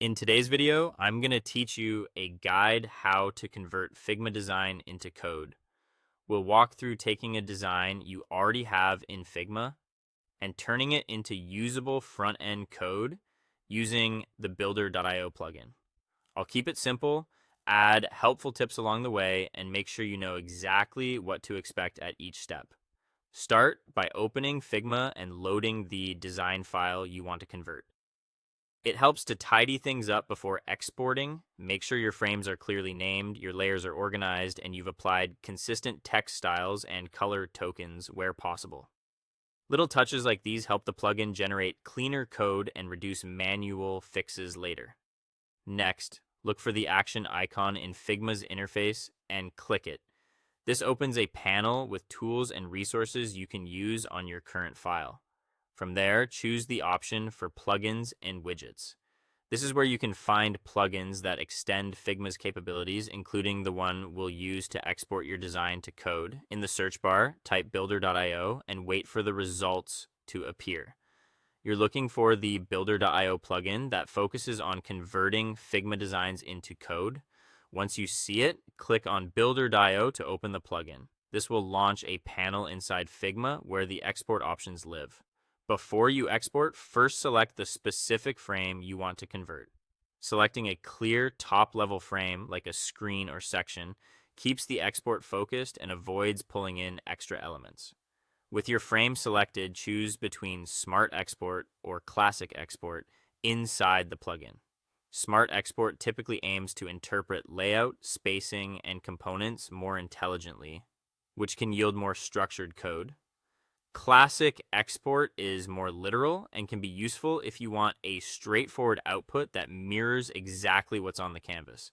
In today's video, I'm going to teach you a guide how to convert Figma design into code. We'll walk through taking a design you already have in Figma and turning it into usable front-end code using the builder.io plugin. I'll keep it simple, add helpful tips along the way, and make sure you know exactly what to expect at each step. Start by opening Figma and loading the design file you want to convert. It helps to tidy things up before exporting. Make sure your frames are clearly named, your layers are organized, and you've applied consistent text styles and color tokens where possible. Little touches like these help the plugin generate cleaner code and reduce manual fixes later. Next, look for the action icon in Figma's interface and click it. This opens a panel with tools and resources you can use on your current file. From there, choose the option for plugins and widgets. This is where you can find plugins that extend Figma's capabilities, including the one we'll use to export your design to code. In the search bar, type builder.io and wait for the results to appear. You're looking for the builder.io plugin that focuses on converting Figma designs into code. Once you see it, click on builder.io to open the plugin. This will launch a panel inside Figma where the export options live. Before you export, first select the specific frame you want to convert. Selecting a clear top-level frame, like a screen or section, keeps the export focused and avoids pulling in extra elements. With your frame selected, choose between Smart Export or Classic Export inside the plugin. Smart Export typically aims to interpret layout, spacing, and components more intelligently, which can yield more structured code. Classic Export is more literal and can be useful if you want a straightforward output that mirrors exactly what's on the canvas.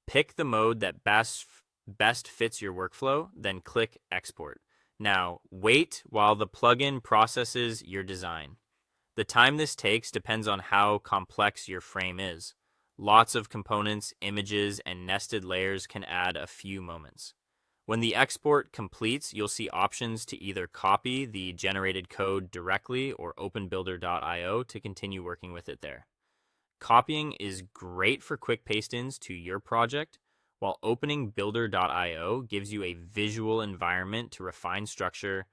Pick the mode that best fits your workflow, then click Export. Now, wait while the plugin processes your design. The time this takes depends on how complex your frame is. Lots of components, images, and nested layers can add a few moments. When the export completes, you'll see options to either copy the generated code directly or open builder.io to continue working with it there. Copying is great for quick paste-ins to your project, while opening builder.io gives you a visual environment to refine structure,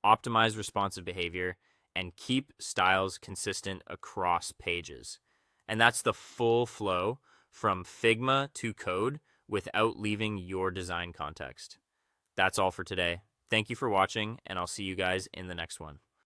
optimize responsive behavior, and keep styles consistent across pages. And that's the full flow from Figma to code without leaving your design context. That's all for today. Thank you for watching, and I'll see you guys in the next one.